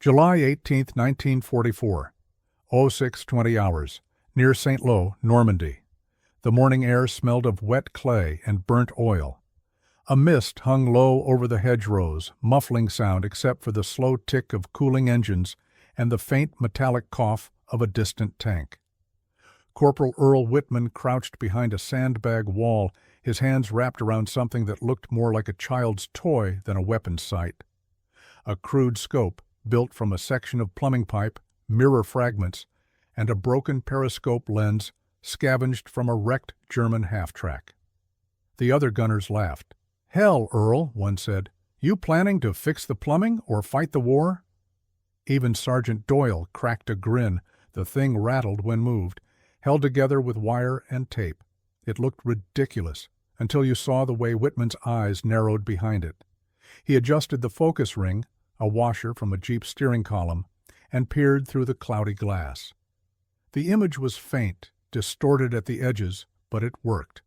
July 18, 1944. 06:20 hours, near St. Lo, Normandy. The morning air smelled of wet clay and burnt oil. A mist hung low over the hedgerows, muffling sound except for the slow tick of cooling engines and the faint metallic cough of a distant tank. Corporal Earl Whitman crouched behind a sandbag wall, his hands wrapped around something that looked more like a child's toy than a weapon sight. A crude scope, built from a section of plumbing pipe, mirror fragments, and a broken periscope lens scavenged from a wrecked German half-track. The other gunners laughed. "Hell, Earl," one said. "You planning to fix the plumbing or fight the war?" Even Sergeant Doyle cracked a grin. The thing rattled when moved, held together with wire and tape. It looked ridiculous until you saw the way Whitman's eyes narrowed behind it. He adjusted the focus ring, a washer from a Jeep steering column, and peered through the cloudy glass. The image was faint, distorted at the edges, but it worked.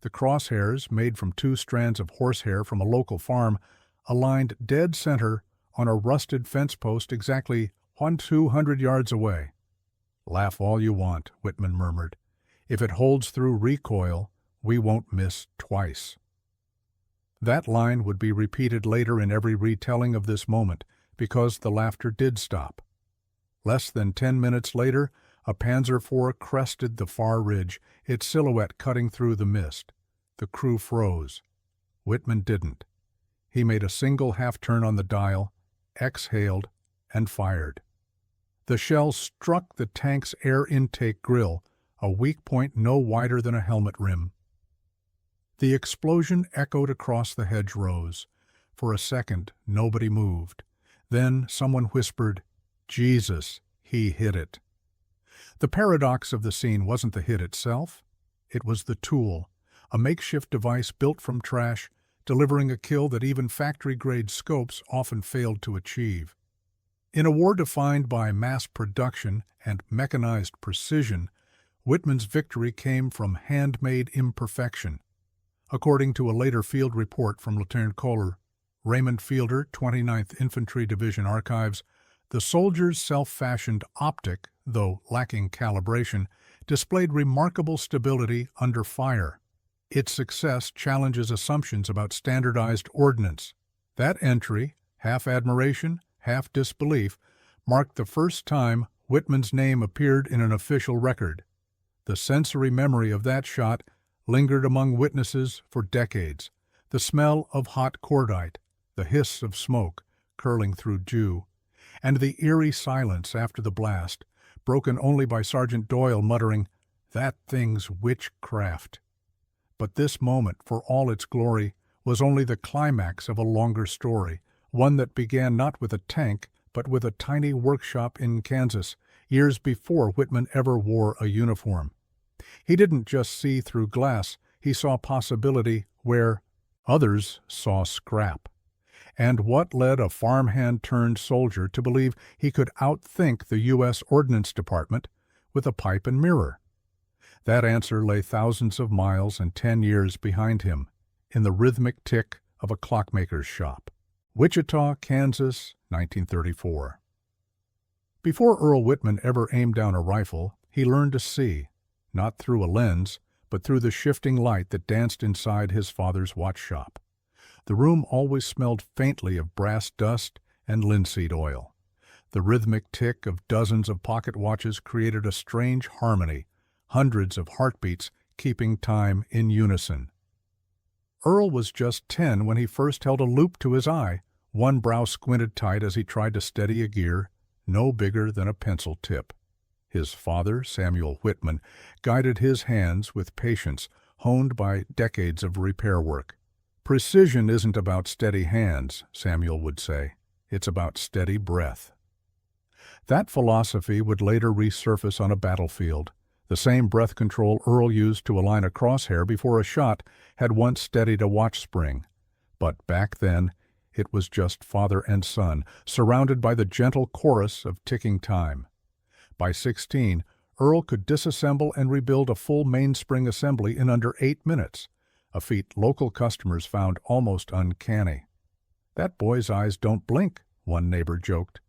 The crosshairs, made from 2 strands of horsehair from a local farm, aligned dead center on a rusted fence post exactly 200 yards away. "Laugh all you want," Whitman murmured. "If it holds through recoil, we won't miss twice." That line would be repeated later in every retelling of this moment, because the laughter did stop. Less than 10 minutes later, a Panzer IV crested the far ridge, its silhouette cutting through the mist. The crew froze. Whitman didn't. He made a single half-turn on the dial, exhaled, and fired. The shell struck the tank's air intake grill, a weak point no wider than a helmet rim. The explosion echoed across the hedgerows. For a second, nobody moved. Then someone whispered, "Jesus, he hit it." The paradox of the scene wasn't the hit itself. It was the tool, a makeshift device built from trash, delivering a kill that even factory-grade scopes often failed to achieve. In a war defined by mass production and mechanized precision, Whitman's victory came from handmade imperfection. According to a later field report from Lieutenant Kohler, Raymond Fielder, 29th Infantry Division Archives, the soldier's self-fashioned optic, though lacking calibration, displayed remarkable stability under fire. Its success challenges assumptions about standardized ordnance. That entry, half admiration, half disbelief, marked the first time Whitman's name appeared in an official record. The sensory memory of that shot lingered among witnesses for decades. The smell of hot cordite, the hiss of smoke curling through dew, and the eerie silence after the blast, broken only by Sergeant Doyle muttering, "That thing's witchcraft." But this moment, for all its glory, was only the climax of a longer story, one that began not with a tank, but with a tiny workshop in Kansas, years before Whitman ever wore a uniform. He didn't just see through glass, he saw possibility where others saw scrap. And what led a farmhand-turned-soldier to believe he could outthink the U.S. Ordnance Department with a pipe and mirror? That answer lay thousands of miles and 10 years behind him, in the rhythmic tick of a clockmaker's shop. Wichita, Kansas, 1934. Before Earl Whitman ever aimed down a rifle, he learned to see, not through a lens, but through the shifting light that danced inside his father's watch shop. The room always smelled faintly of brass dust and linseed oil. The rhythmic tick of dozens of pocket watches created a strange harmony, hundreds of heartbeats keeping time in unison. Earl was just 10 when he first held a loop to his eye, one brow squinted tight as he tried to steady a gear, no bigger than a pencil tip. His father, Samuel Whitman, guided his hands with patience, honed by decades of repair work. "Precision isn't about steady hands," Samuel would say. "It's about steady breath." That philosophy would later resurface on a battlefield. The same breath control Earl used to align a crosshair before a shot had once steadied a watch spring. But back then, it was just father and son, surrounded by the gentle chorus of ticking time. By 16, Earl could disassemble and rebuild a full mainspring assembly in under 8 minutes, a feat local customers found almost uncanny. "That boy's eyes don't blink," one neighbor joked.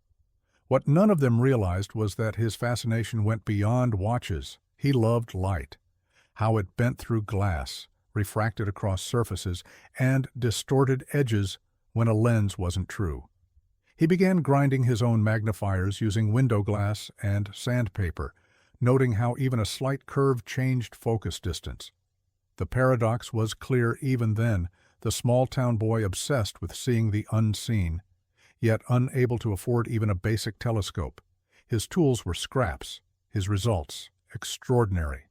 What none of them realized was that his fascination went beyond watches. He loved light, how it bent through glass, refracted across surfaces, and distorted edges when a lens wasn't true. He began grinding his own magnifiers using window glass and sandpaper, noting how even a slight curve changed focus distance. The paradox was clear even then, the small-town boy obsessed with seeing the unseen, yet unable to afford even a basic telescope. His tools were scraps, his results extraordinary.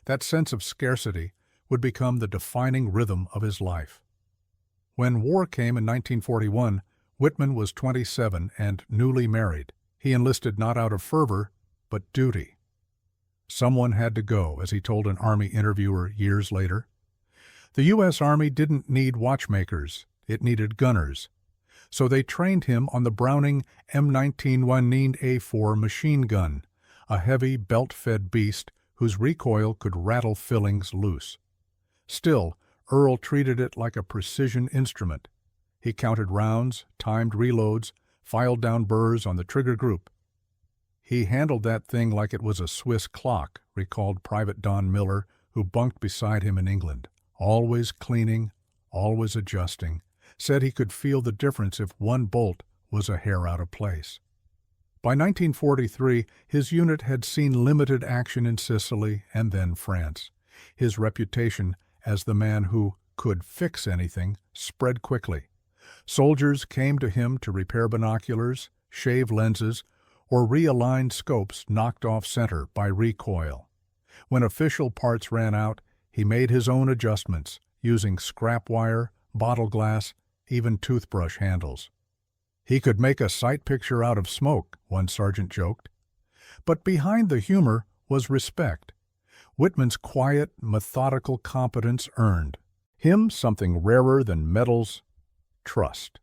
That sense of scarcity would become the defining rhythm of his life. When war came in 1941, Whitman was 27 and newly married. He enlisted not out of fervor, but duty. Someone had to go, as he told an Army interviewer years later. The U.S. Army didn't need watchmakers, it needed gunners. So they trained him on the Browning M19 1A4 machine gun, a heavy, belt-fed beast whose recoil could rattle fillings loose. Still, Earl treated it like a precision instrument. He counted rounds, timed reloads, filed down burrs on the trigger group. He handled that thing like it was a Swiss clock, recalled Private Don Miller, who bunked beside him in England. Always cleaning, always adjusting, said he could feel the difference if one bolt was a hair out of place. By 1943, his unit had seen limited action in Sicily and then France. His reputation as the man who could fix anything spread quickly. Soldiers came to him to repair binoculars, shave lenses, or realign scopes knocked off center by recoil. When official parts ran out, he made his own adjustments, using scrap wire, bottle glass, even toothbrush handles. He could make a sight picture out of smoke, one sergeant joked. But behind the humor was respect. Whitman's quiet, methodical competence earned him something rarer than medals: trust.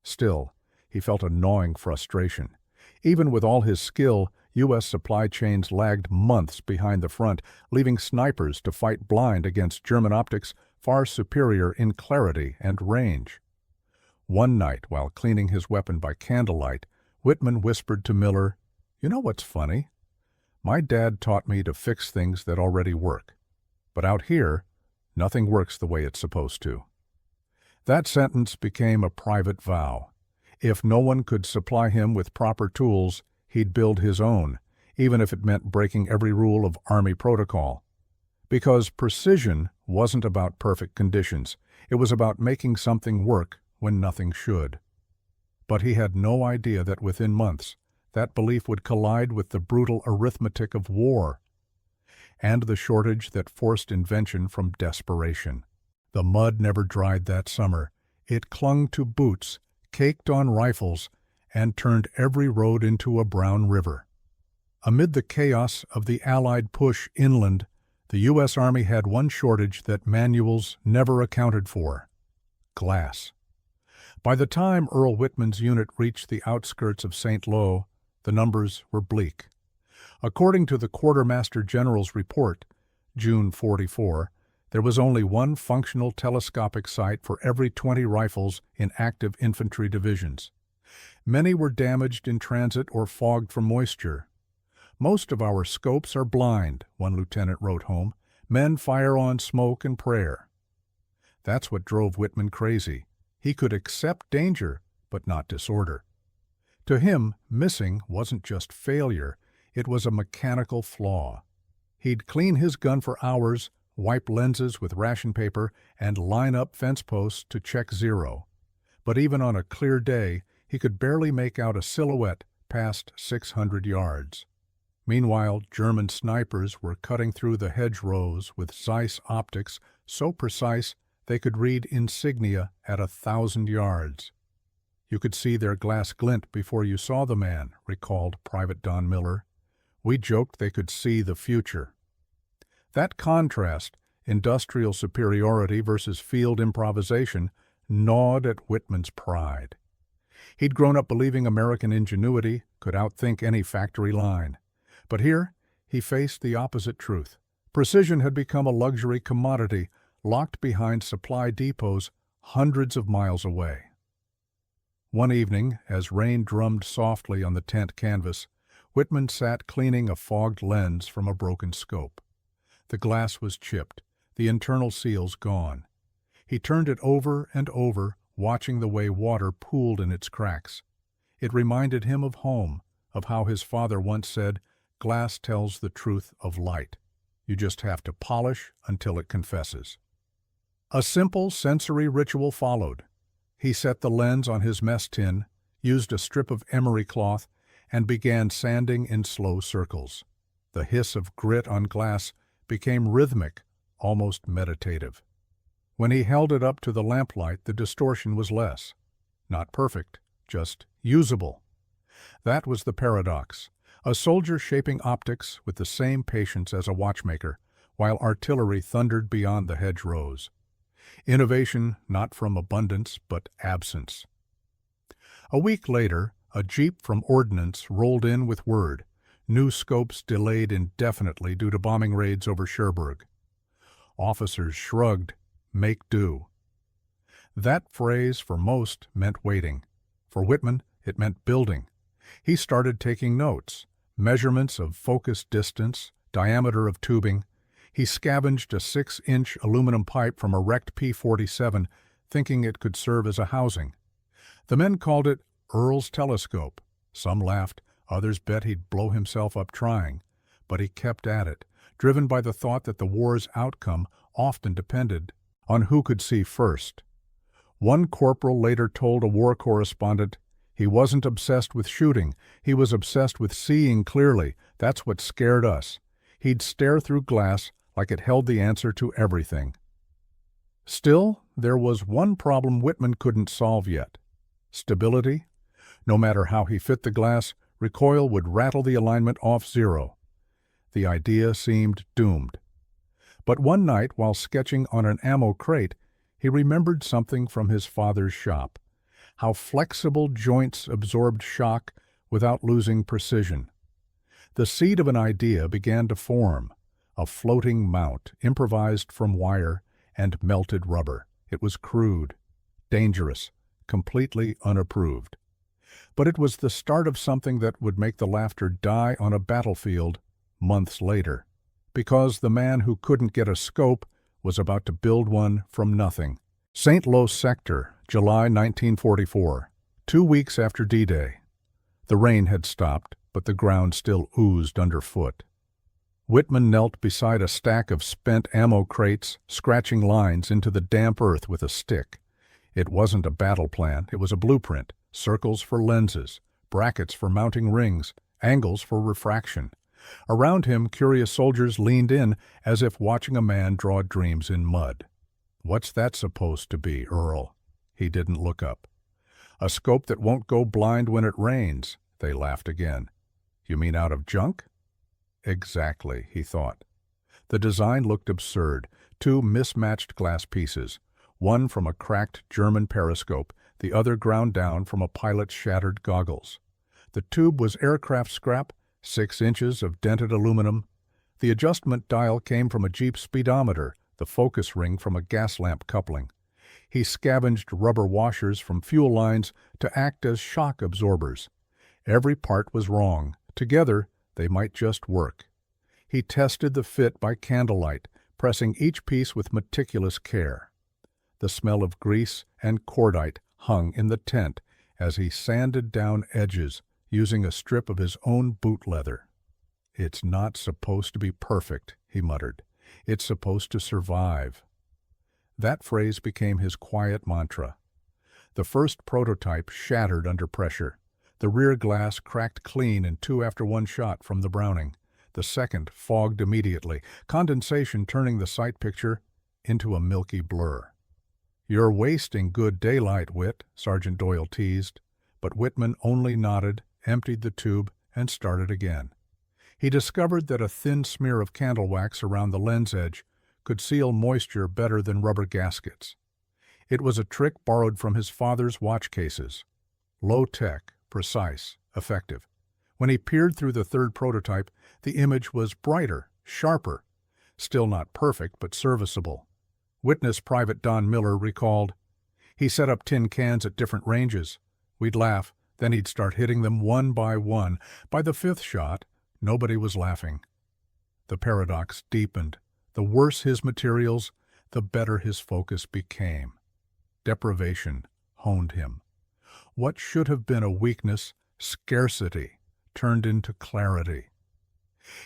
Still, he felt a gnawing frustration. Even with all his skill, U.S. supply chains lagged months behind the front, leaving snipers to fight blind against German optics far superior in clarity and range. One night, while cleaning his weapon by candlelight, Whitman whispered to Miller, "You know what's funny? My dad taught me to fix things that already work. But out here, nothing works the way it's supposed to." That sentence became a private vow. If no one could supply him with proper tools, he'd build his own, even if it meant breaking every rule of Army protocol. Because precision wasn't about perfect conditions. It was about making something work when nothing should. But he had no idea that within months, that belief would collide with the brutal arithmetic of war and the shortage that forced invention from desperation. The mud never dried that summer. It clung to boots, caked on rifles, and turned every road into a brown river. Amid the chaos of the Allied push inland, the U.S. Army had one shortage that manuals never accounted for: glass. By the time Earl Whitman's unit reached the outskirts of St. Lo, the numbers were bleak. According to the Quartermaster General's report, June 44, there was only one functional telescopic sight for every 20 rifles in active infantry divisions. Many were damaged in transit or fogged from moisture. "Most of our scopes are blind," one lieutenant wrote home. "Men fire on smoke and prayer." That's what drove Whitman crazy. He could accept danger, but not disorder. To him, missing wasn't just failure, it was a mechanical flaw. He'd clean his gun for hours, wipe lenses with ration paper, and line up fence posts to check zero. But even on a clear day, he could barely make out a silhouette past 600 yards. Meanwhile, German snipers were cutting through the hedgerows with Zeiss optics so precise they could read insignia at 1,000 yards. "You could see their glass glint before you saw the man," recalled Private Don Miller. "We joked they could see the future." That contrast, industrial superiority versus field improvisation, gnawed at Whitman's pride. He'd grown up believing American ingenuity could outthink any factory line. But here, he faced the opposite truth. Precision had become a luxury commodity, locked behind supply depots hundreds of miles away. One evening, as rain drummed softly on the tent canvas, Whitman sat cleaning a fogged lens from a broken scope. The glass was chipped, the internal seals gone. He turned it over and over, watching the way water pooled in its cracks. It reminded him of home, of how his father once said, "Glass tells the truth of light. You just have to polish until it confesses." A simple sensory ritual followed. He set the lens on his mess tin, used a strip of emery cloth, and began sanding in slow circles. The hiss of grit on glass became rhythmic, almost meditative. When he held it up to the lamplight, the distortion was less. Not perfect, just usable. That was the paradox. A soldier shaping optics with the same patience as a watchmaker, while artillery thundered beyond the hedgerows. Innovation not from abundance, but absence. A week later, a jeep from Ordnance rolled in with word. New scopes delayed indefinitely due to bombing raids over Cherbourg. Officers shrugged, "Make do." That phrase for most meant waiting. For Whitman, it meant building. He started taking notes, measurements of focus distance, diameter of tubing. He scavenged a 6-inch aluminum pipe from a wrecked P-47, thinking it could serve as a housing. The men called it Earl's telescope. Some laughed, others bet he'd blow himself up trying. But he kept at it, driven by the thought that the war's outcome often depended on who could see first. One corporal later told a war correspondent, "He wasn't obsessed with shooting, he was obsessed with seeing clearly. That's what scared us. He'd stare through glass like it held the answer to everything." Still, there was one problem Whitman couldn't solve yet. Stability. No matter how he fit the glass, recoil would rattle the alignment off zero. The idea seemed doomed. But one night, while sketching on an ammo crate, he remembered something from his father's shop. How flexible joints absorbed shock without losing precision. The seed of an idea began to form. A floating mount, improvised from wire and melted rubber. It was crude, dangerous, completely unapproved. But it was the start of something that would make the laughter die on a battlefield months later, because the man who couldn't get a scope was about to build one from nothing. St. Lo Sector, July 1944, 2 weeks after D-Day. The rain had stopped, but the ground still oozed underfoot. Whitman knelt beside a stack of spent ammo crates, scratching lines into the damp earth with a stick. It wasn't a battle plan, it was a blueprint. Circles for lenses, brackets for mounting rings, angles for refraction. Around him, curious soldiers leaned in as if watching a man draw dreams in mud. "What's that supposed to be, Earl?" He didn't look up. "A scope that won't go blind when it rains," they laughed again. "You mean out of junk?" Exactly, he thought. The design looked absurd. 2 mismatched glass pieces, one from a cracked German periscope, the other ground down from a pilot's shattered goggles. The tube was aircraft scrap, 6 inches of dented aluminum. The adjustment dial came from a Jeep speedometer, the focus ring from a gas lamp coupling. He scavenged rubber washers from fuel lines to act as shock absorbers. Every part was wrong. Together, they might just work. He tested the fit by candlelight, pressing each piece with meticulous care. The smell of grease and cordite hung in the tent as he sanded down edges using a strip of his own boot leather. "It's not supposed to be perfect," he muttered. "It's supposed to survive." That phrase became his quiet mantra. The first prototype shattered under pressure. The rear glass cracked clean in 2 after 1 shot from the Browning. The second fogged immediately, condensation turning the sight picture into a milky blur. "You're wasting good daylight, Whit," Sergeant Doyle teased, but Whitman only nodded, emptied the tube, and started again. He discovered that a thin smear of candle wax around the lens edge could seal moisture better than rubber gaskets. It was a trick borrowed from his father's watch cases. Low-tech, precise, effective. When he peered through the third prototype, the image was brighter, sharper. Still not perfect, but serviceable. Witness Private Don Miller recalled, "He set up tin cans at different ranges. We'd laugh, then he'd start hitting them one by one. By the fifth shot, nobody was laughing. The paradox deepened. The worse his materials, the better his focus became. Deprivation honed him. What should have been a weakness, scarcity, turned into clarity.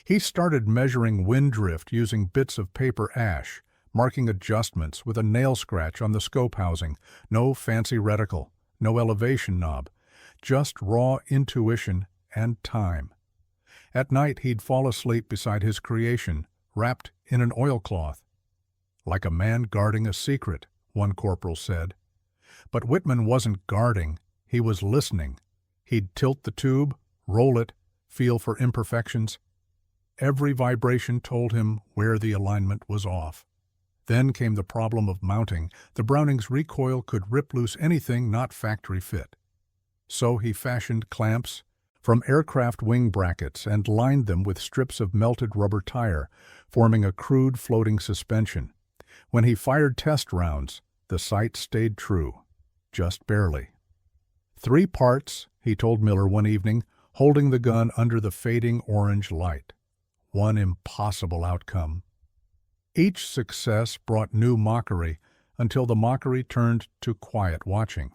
He started measuring wind drift using bits of paper ash, marking adjustments with a nail scratch on the scope housing. No fancy reticle, no elevation knob, just raw intuition and time. At night he'd fall asleep beside his creation, wrapped in an oilcloth. Like a man guarding a secret, one corporal said. But Whitman wasn't guarding, he was listening. He'd tilt the tube, roll it, feel for imperfections. Every vibration told him where the alignment was off. Then came the problem of mounting. The Browning's recoil could rip loose anything not factory fit. So he fashioned clamps from aircraft wing brackets and lined them with strips of melted rubber tire, forming a crude floating suspension. When he fired test rounds, the sight stayed true, just barely. 3 parts, he told Miller one evening, holding the gun under the fading orange light. One impossible outcome. Each success brought new mockery until the mockery turned to quiet watching.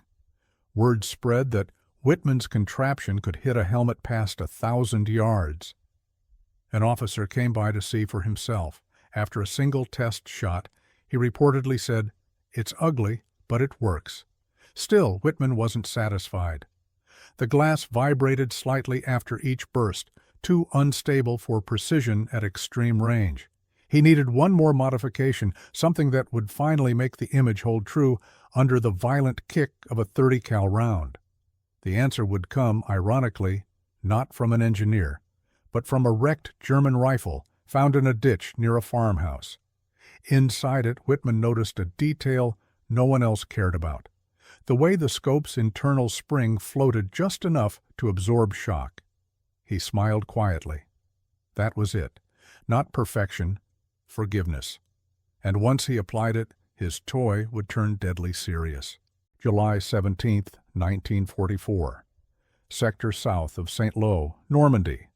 Word spread that Whitman's contraption could hit a helmet past 1,000 yards. An officer came by to see for himself. After a single test shot, he reportedly said, "It's ugly, but it works." Still, Whitman wasn't satisfied. The glass vibrated slightly after each burst, too unstable for precision at extreme range. He needed one more modification, something that would finally make the image hold true under the violent kick of a 30 cal round. The answer would come, ironically, not from an engineer, but from a wrecked German rifle found in a ditch near a farmhouse. Inside it, Whitman noticed a detail no one else cared about: the way the scope's internal spring floated just enough to absorb shock. He smiled quietly. That was it. Not perfection, forgiveness. And once he applied it, his toy would turn deadly serious. July 17, 1944. Sector south of St. Lo, Normandy.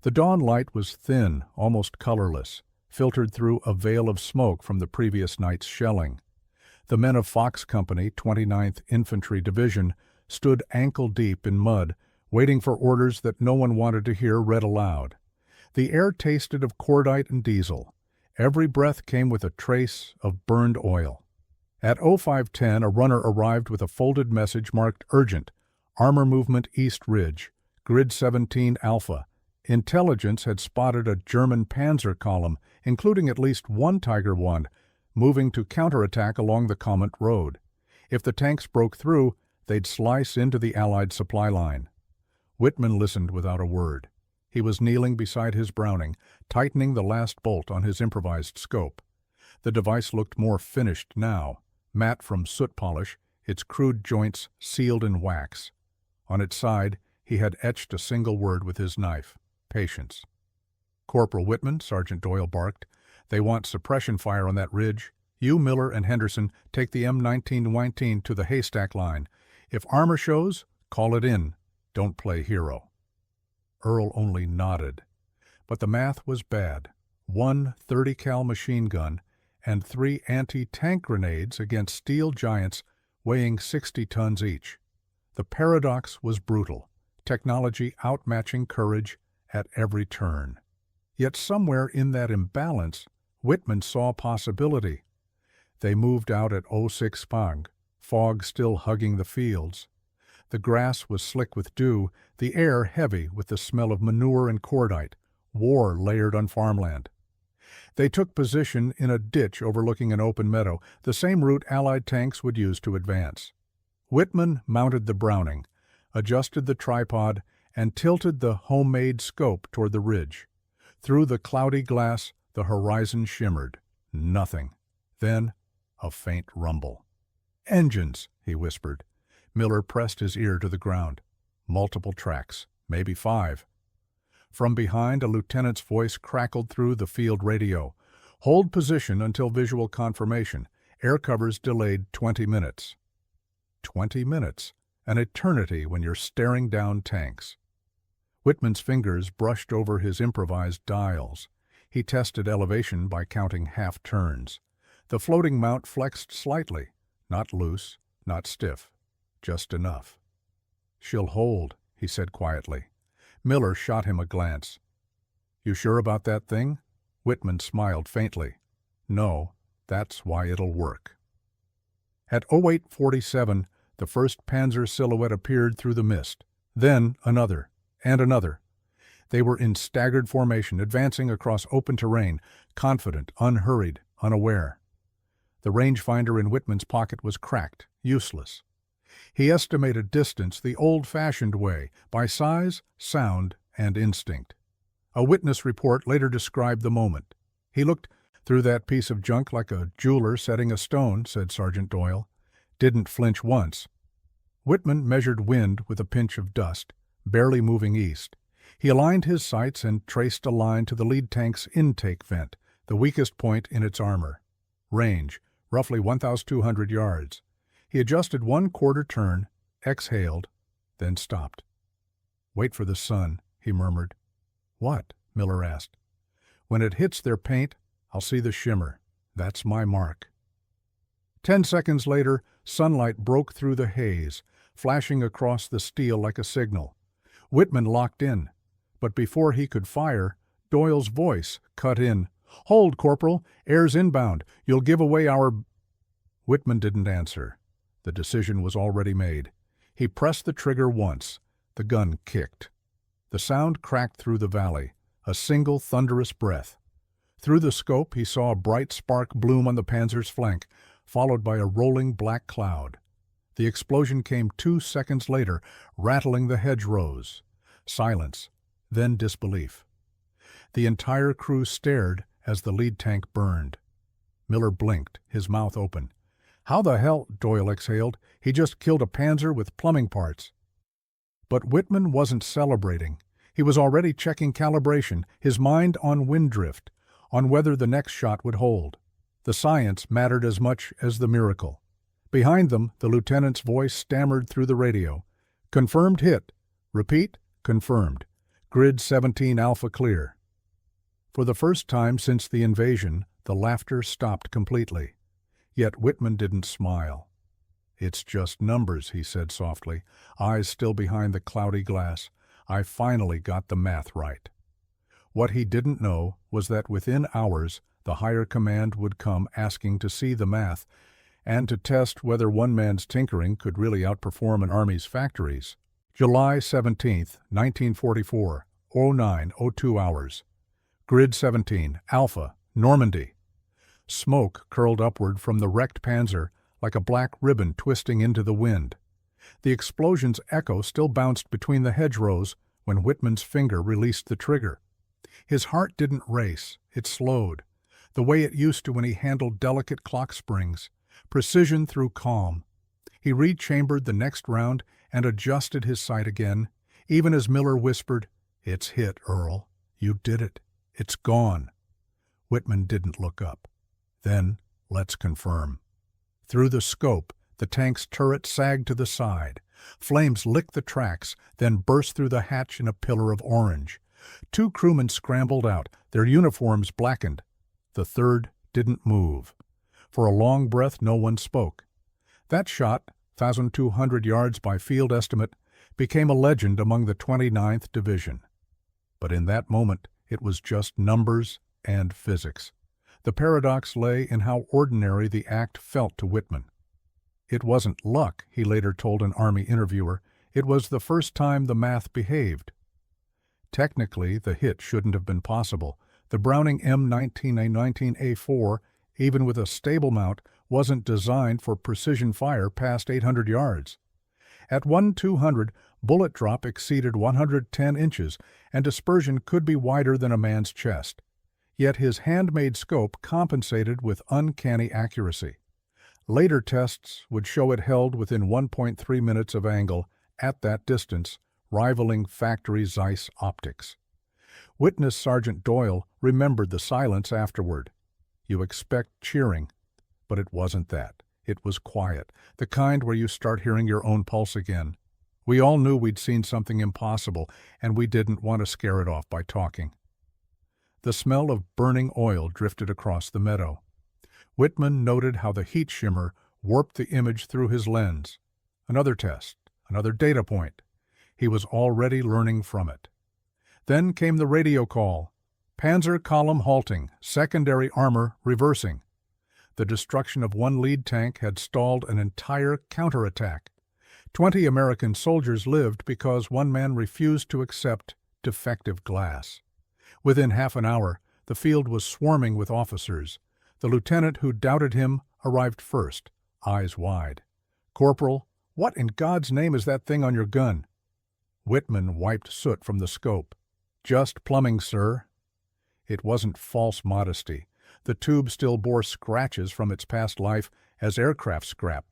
The dawn light was thin, almost colorless, filtered through a veil of smoke from the previous night's shelling. The men of Fox Company, 29th Infantry Division, stood ankle-deep in mud, waiting for orders that no one wanted to hear read aloud. The air tasted of cordite and diesel. Every breath came with a trace of burned oil. At 05:10, a runner arrived with a folded message marked Urgent, Armor Movement East Ridge, Grid 17 Alpha. Intelligence had spotted a German Panzer column, including at least one Tiger I, moving to counterattack along the Comet Road. If the tanks broke through, they'd slice into the Allied supply line. Whitman listened without a word. He was kneeling beside his Browning, tightening the last bolt on his improvised scope. The device looked more finished now, matte from soot polish, its crude joints sealed in wax. On its side, he had etched a single word with his knife: patience. "Corporal Whitman," Sergeant Doyle barked, "they want suppression fire on that ridge. You, Miller, and Henderson take the M1919 to the haystack line. If armor shows, call it in. Don't play hero." Earl only nodded. But the math was bad. 1 30 cal machine gun and 3 anti-tank grenades against steel giants weighing 60 tons each. The paradox was brutal, technology outmatching courage at every turn. Yet somewhere in that imbalance, Whitman saw possibility. They moved out at 06 Spang, fog still hugging the fields. The grass was slick with dew, the air heavy with the smell of manure and cordite, war layered on farmland. They took position in a ditch overlooking an open meadow, the same route Allied tanks would use to advance. Whitman mounted the Browning, adjusted the tripod, and tilted the homemade scope toward the ridge. Through the cloudy glass, the horizon shimmered. Nothing. Then, a faint rumble. "Engines," he whispered. Miller pressed his ear to the ground. Multiple tracks, maybe 5. From behind, a lieutenant's voice crackled through the field radio. "Hold position until visual confirmation. Air covers delayed 20 minutes." 20 minutes, An eternity when you're staring down tanks. Whitman's fingers brushed over his improvised dials. He tested elevation by counting half turns. The floating mount flexed slightly, not loose, not stiff, just enough. "She'll hold," he said quietly. Miller shot him a glance. "You sure about that thing?" Whitman smiled faintly. "No, that's why it'll work." At 08:47, the first Panzer silhouette appeared through the mist. Then another, and another. They were in staggered formation, advancing across open terrain, confident, unhurried, unaware. The rangefinder in Whitman's pocket was cracked, useless. He estimated distance the old-fashioned way, by size, sound, and instinct. A witness report later described the moment. "He looked through that piece of junk like a jeweler setting a stone," said Sergeant Doyle. "Didn't flinch once." Whitman measured wind with a pinch of dust, barely moving east. He aligned his sights and traced a line to the lead tank's intake vent, the weakest point in its armor. Range, roughly 1,200 yards. He adjusted one quarter turn, exhaled, then stopped. "Wait for the sun," he murmured. "What?" Miller asked. "When it hits their paint, I'll see the shimmer. That's my mark." 10 seconds later, sunlight broke through the haze, flashing across the steel like a signal. Whitman locked in, but before he could fire, Doyle's voice cut in. "Hold, Corporal! Air's inbound! You'll give away our—" Whitman didn't answer. The decision was already made. He pressed the trigger once. The gun kicked. The sound cracked through the valley, a single thunderous breath. Through the scope he saw a bright spark bloom on the Panzer's flank, followed by a rolling black cloud. The explosion came 2 seconds later, rattling the hedgerows. Silence, then disbelief. The entire crew stared as the lead tank burned. Miller blinked, his mouth open. "How the hell," Doyle exhaled, "he just killed a Panzer with plumbing parts." But Whitman wasn't celebrating. He was already checking calibration, his mind on wind drift, on whether the next shot would hold. The science mattered as much as the miracle. Behind them, the lieutenant's voice stammered through the radio. "Confirmed hit. Repeat, confirmed. Grid 17 Alpha clear." For the first time since the invasion, the laughter stopped completely. Yet Whitman didn't smile. "It's just numbers," he said softly, eyes still behind the cloudy glass. "I finally got the math right." What he didn't know was that within hours, the higher command would come asking to see the math and to test whether one man's tinkering could really outperform an army's factories. July 17, 1944, 09:02 hours. Grid 17, Alpha, Normandy. Smoke curled upward from the wrecked Panzer like a black ribbon twisting into the wind. The explosion's echo still bounced between the hedgerows when Whitman's finger released the trigger. His heart didn't race, it slowed, the way it used to when he handled delicate clock springs, precision through calm. He rechambered the next round and adjusted his sight again, even as Miller whispered, "It's hit, Earl. You did it. It's gone." Whitman didn't look up. Then, let's confirm. Through the scope, the tank's turret sagged to the side. Flames licked the tracks, then burst through the hatch in a pillar of orange. 2 crewmen scrambled out, their uniforms blackened. The third didn't move. For a long breath, no one spoke. That shot, 1,200 yards by field estimate, became a legend among the 29th Division. But in that moment, it was just numbers and physics. The paradox lay in how ordinary the act felt to Whitman. It wasn't luck, he later told an Army interviewer. It was the first time the math behaved. Technically, the hit shouldn't have been possible. The Browning M19A19A4, even with a stable mount, wasn't designed for precision fire past 800 yards. At 1-200, bullet drop exceeded 110 inches, and dispersion could be wider than a man's chest. Yet his handmade scope compensated with uncanny accuracy. Later tests would show it held within 1.3 minutes of angle at that distance, rivaling factory Zeiss optics. Witness Sergeant Doyle remembered the silence afterward. You expect cheering, but it wasn't that. It was quiet, the kind where you start hearing your own pulse again. We all knew we'd seen something impossible, and we didn't want to scare it off by talking. The smell of burning oil drifted across the meadow. Whitman noted how the heat shimmer warped the image through his lens. Another test, another data point. He was already learning from it. Then came the radio call. Panzer column halting, secondary armor reversing. The destruction of one lead tank had stalled an entire counterattack. 20 American soldiers lived because one man refused to accept defective glass. Within half an hour, the field was swarming with officers. The lieutenant who doubted him arrived first, eyes wide. "Corporal, what in God's name is that thing on your gun?" Whitman wiped soot from the scope. "Just plumbing, sir." It wasn't false modesty. The tube still bore scratches from its past life as aircraft scrap.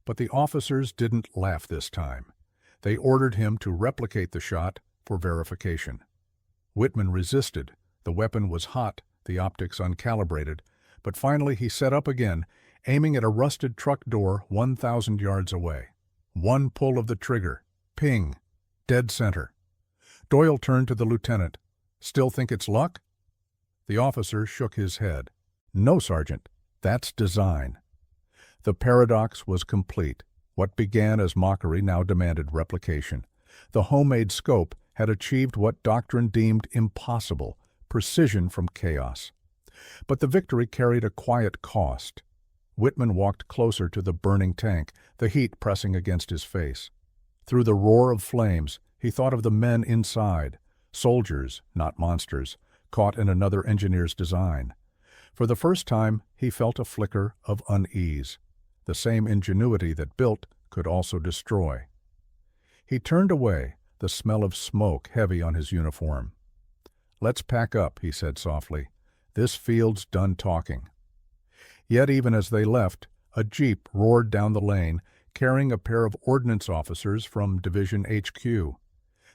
But the officers didn't laugh this time. They ordered him to replicate the shot for verification. Whitman resisted. The weapon was hot, the optics uncalibrated, but finally he set up again, aiming at a rusted truck door 1,000 yards away. One pull of the trigger. Ping. Dead center. Doyle turned to the lieutenant. "Still think it's luck?" The officer shook his head. "No, Sergeant. That's design." The paradox was complete. What began as mockery now demanded replication. The homemade scope had achieved what doctrine deemed impossible, precision from chaos. But the victory carried a quiet cost. Whitman walked closer to the burning tank, the heat pressing against his face. Through the roar of flames, he thought of the men inside, soldiers, not monsters, caught in another engineer's design. For the first time, he felt a flicker of unease. The same ingenuity that built could also destroy. He turned away, the smell of smoke heavy on his uniform. "Let's pack up," he said softly. "This field's done talking." Yet even as they left, a jeep roared down the lane, carrying a pair of ordnance officers from Division HQ.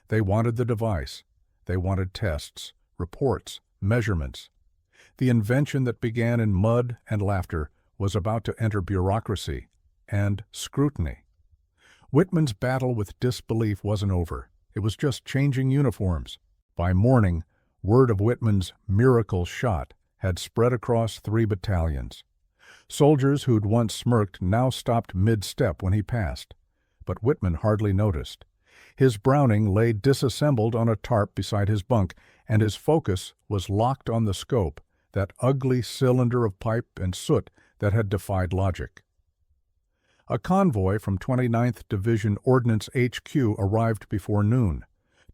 They wanted the device. They wanted tests, reports, measurements. The invention that began in mud and laughter was about to enter bureaucracy and scrutiny. Whitman's battle with disbelief wasn't over. It was just changing uniforms. By morning, word of Whitman's miracle shot had spread across 3 battalions. Soldiers who'd once smirked now stopped mid-step when he passed. But Whitman hardly noticed. His Browning lay disassembled on a tarp beside his bunk, and his focus was locked on the scope, that ugly cylinder of pipe and soot that had defied logic. A convoy from 29th Division Ordnance HQ arrived before noon.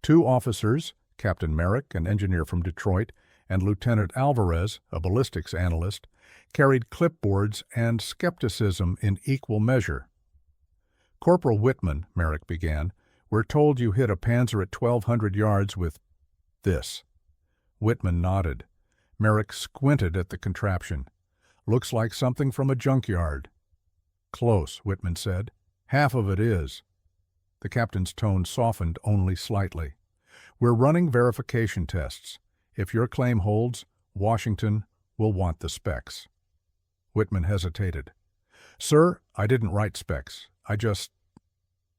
2 officers, Captain Merrick, an engineer from Detroit, and Lieutenant Alvarez, a ballistics analyst, carried clipboards and skepticism in equal measure. "Corporal Whitman," Merrick began, "we're told you hit a Panzer at 1,200 yards with this." Whitman nodded. Merrick squinted at the contraption. "Looks like something from a junkyard." "Close," Whitman said. "Half of it is." The captain's tone softened only slightly. "We're running verification tests. If your claim holds, Washington will want the specs." Whitman hesitated. "Sir, I didn't write specs. I just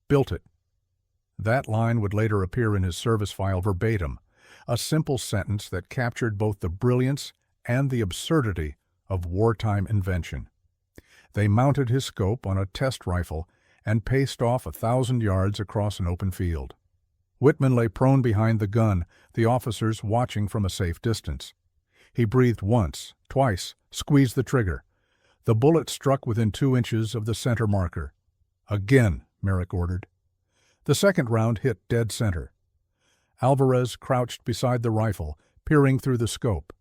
built it." That line would later appear in his service file verbatim, a simple sentence that captured both the brilliance and the absurdity of wartime invention. They mounted his scope on a test rifle and paced off 1,000 yards across an open field. Whitman lay prone behind the gun, the officers watching from a safe distance. He breathed once, twice, squeezed the trigger. The bullet struck within 2 inches of the center marker. "Again," Merrick ordered. The second round hit dead center. Alvarez crouched beside the rifle, peering through the scope.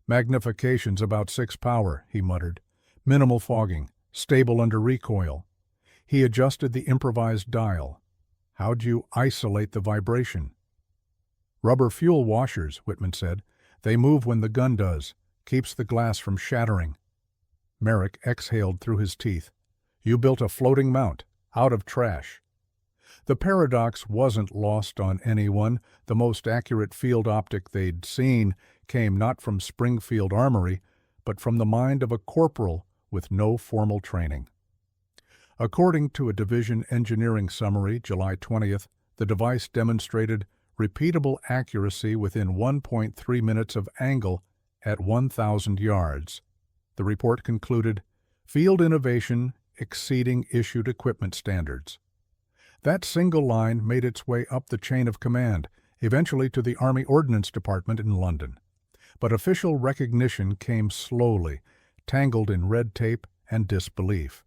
"Magnification's about 6 power," he muttered. "Minimal fogging, stable under recoil." He adjusted the improvised dial. "How'd you isolate the vibration?" "Rubber fuel washers," Whitman said. "They move when the gun does. Keeps the glass from shattering." Merrick exhaled through his teeth. "You built a floating mount, out of trash." The paradox wasn't lost on anyone. The most accurate field optic they'd seen came not from Springfield Armory, but from the mind of a corporal with no formal training. According to a division engineering summary, July 20th, the device demonstrated repeatable accuracy within 1.3 minutes of angle at 1,000 yards. The report concluded, field innovation exceeding issued equipment standards. That single line made its way up the chain of command, eventually to the Army Ordnance Department in London. But official recognition came slowly, tangled in red tape and disbelief.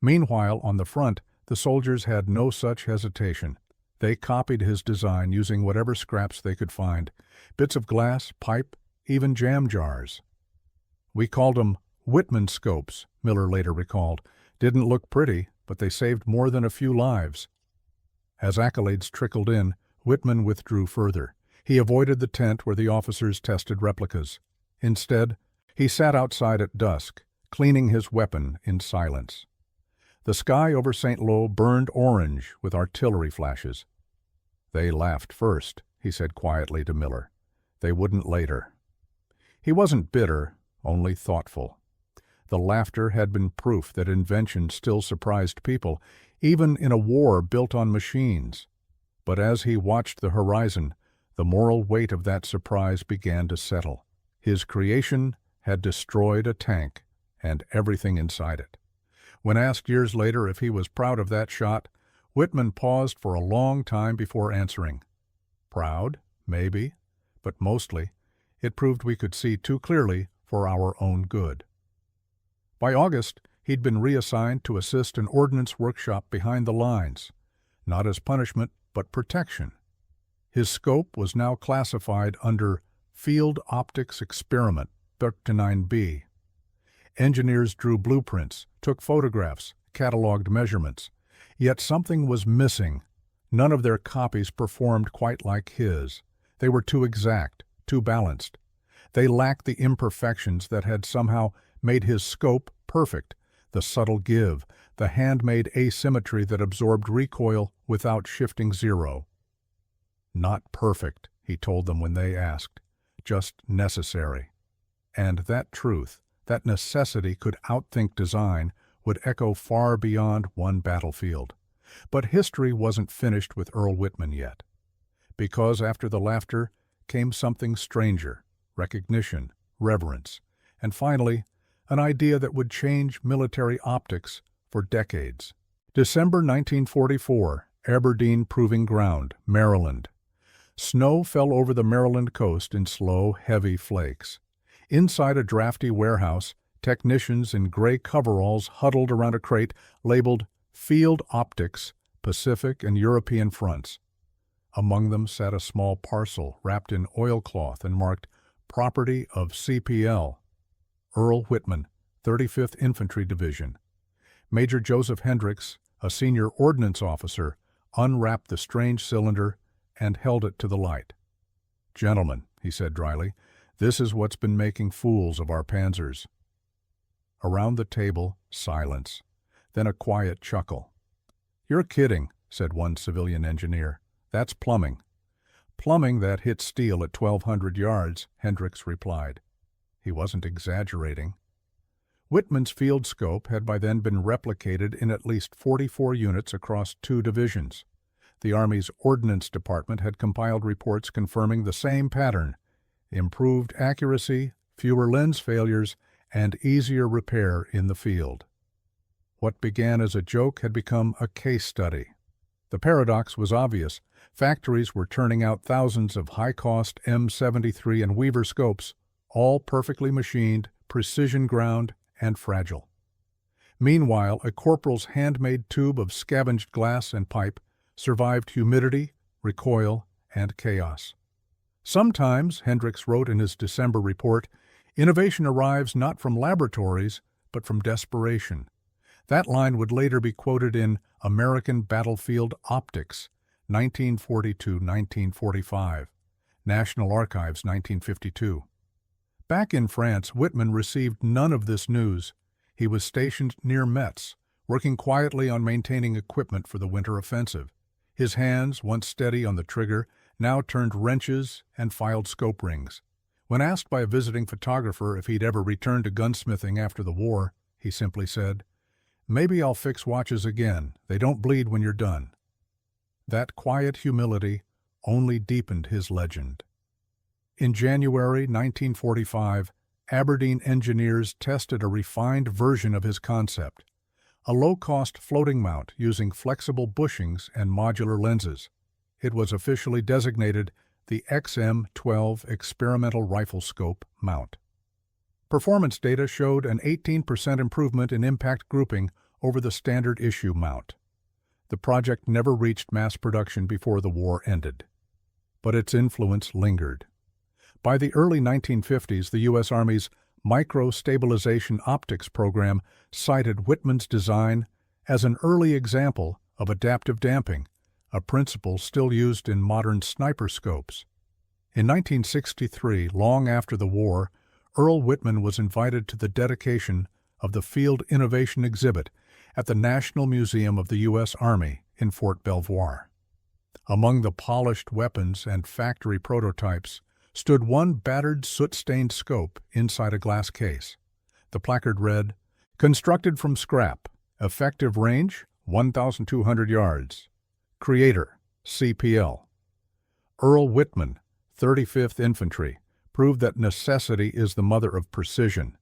Meanwhile, on the front, the soldiers had no such hesitation. They copied his design using whatever scraps they could find, bits of glass, pipe, even jam jars. "We called 'em Whitman scopes," Miller later recalled. "Didn't look pretty, but they saved more than a few lives." As accolades trickled in, Whitman withdrew further. He avoided the tent where the officers tested replicas. Instead, he sat outside at dusk, cleaning his weapon in silence. The sky over St. Lo burned orange with artillery flashes. "They laughed first," he said quietly to Miller. "They wouldn't later." He wasn't bitter, only thoughtful. The laughter had been proof that invention still surprised people, even in a war built on machines. But as he watched the horizon, the moral weight of that surprise began to settle. His creation had destroyed a tank and everything inside it. When asked years later if he was proud of that shot, Whitman paused for a long time before answering. Proud? Maybe. But mostly, it proved we could see too clearly for our own good. By August, he'd been reassigned to assist an ordnance workshop behind the lines, not as punishment, but protection. His scope was now classified under Field Optics Experiment, 39B. Engineers drew blueprints, took photographs, cataloged measurements. Yet something was missing. None of their copies performed quite like his. They were too exact, too balanced. They lacked the imperfections that had somehow made his scope perfect, the subtle give, the handmade asymmetry that absorbed recoil without shifting zero. "Not perfect," he told them when they asked, "just necessary." And that truth, that necessity could outthink design, would echo far beyond one battlefield. But history wasn't finished with Earl Whitman yet. Because after the laughter came something stranger, recognition, reverence, and finally, an idea that would change military optics for decades. December 1944, Aberdeen Proving Ground, Maryland. Snow fell over the Maryland coast in slow, heavy flakes. Inside a drafty warehouse, technicians in gray coveralls huddled around a crate labeled Field Optics, Pacific and European Fronts. Among them sat a small parcel wrapped in oilcloth and marked Property of CPL. Earl Whitman, 35th Infantry Division. Major Joseph Hendricks, a senior ordnance officer, unwrapped the strange cylinder and held it to the light. "Gentlemen," he said dryly, "this is what's been making fools of our panzers." Around the table, silence. Then a quiet chuckle. "You're kidding," said one civilian engineer. "That's plumbing." "Plumbing that hits steel at 1,200 yards, Hendricks replied. He wasn't exaggerating. Whitman's field scope had by then been replicated in at least 44 units across 2 divisions. The Army's Ordnance Department had compiled reports confirming the same pattern: improved accuracy, fewer lens failures, and easier repair in the field. What began as a joke had become a case study. The paradox was obvious. Factories were turning out thousands of high-cost M73 and Weaver scopes, all perfectly machined, precision-ground, and fragile. Meanwhile, a corporal's handmade tube of scavenged glass and pipe survived humidity, recoil, and chaos. Sometimes, Hendricks wrote in his December report, innovation arrives not from laboratories, but from desperation. That line would later be quoted in American Battlefield Optics, 1942-1945, National Archives, 1952. Back in France, Whitman received none of this news. He was stationed near Metz, working quietly on maintaining equipment for the winter offensive. His hands, once steady on the trigger, now turned wrenches and filed scope rings. When asked by a visiting photographer if he'd ever returned to gunsmithing after the war, he simply said, Maybe I'll fix watches again. They don't bleed when you're done. That quiet humility only deepened his legend. In January 1945, Aberdeen engineers tested a refined version of his concept, a low-cost floating mount using flexible bushings and modular lenses. It was officially designated the XM-12 Experimental Rifle Scope Mount. Performance data showed an 18% improvement in impact grouping over the standard issue mount. The project never reached mass production before the war ended, but its influence lingered. By the early 1950s, the U.S. Army's Micro-Stabilization Optics program cited Whitman's design as an early example of adaptive damping, a principle still used in modern sniper scopes. In 1963, long after the war, Earl Whitman was invited to the dedication of the Field Innovation Exhibit at the National Museum of the U.S. Army in Fort Belvoir. Among the polished weapons and factory prototypes stood one battered, soot-stained scope inside a glass case. The placard read, "Constructed from scrap. Effective range, 1,200 yards. Creator, CPL." Earl Whitman, 35th Infantry, proved that necessity is the mother of precision.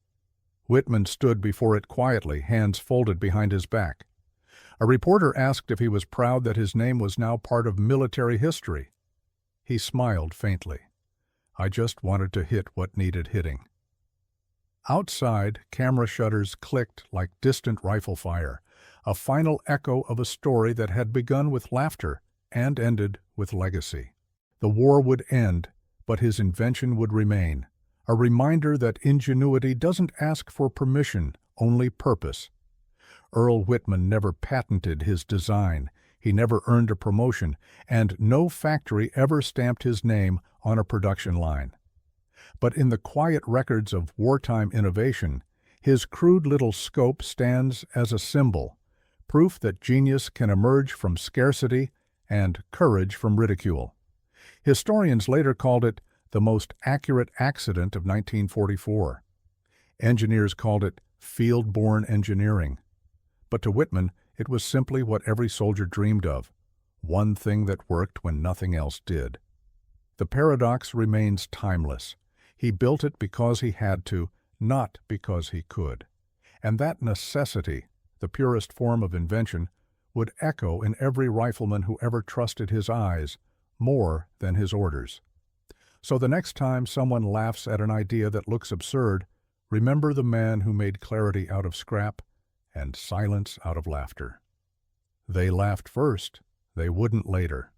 Whitman stood before it quietly, hands folded behind his back. A reporter asked if he was proud that his name was now part of military history. He smiled faintly. "I just wanted to hit what needed hitting." Outside, camera shutters clicked like distant rifle fire, a final echo of a story that had begun with laughter and ended with legacy. The war would end, but his invention would remain, a reminder that ingenuity doesn't ask for permission, only purpose. Earl Whitman never patented his design, he never earned a promotion, and no factory ever stamped his name on a production line. But in the quiet records of wartime innovation, his crude little scope stands as a symbol, proof that genius can emerge from scarcity and courage from ridicule. Historians later called it the most accurate accident of 1944. Engineers called it field-borne engineering. But to Whitman, it was simply what every soldier dreamed of, one thing that worked when nothing else did. The paradox remains timeless. He built it because he had to, not because he could. And that necessity, the purest form of invention, would echo in every rifleman who ever trusted his eyes more than his orders. So the next time someone laughs at an idea that looks absurd, remember the man who made clarity out of scrap and silence out of laughter. They laughed first, they wouldn't later.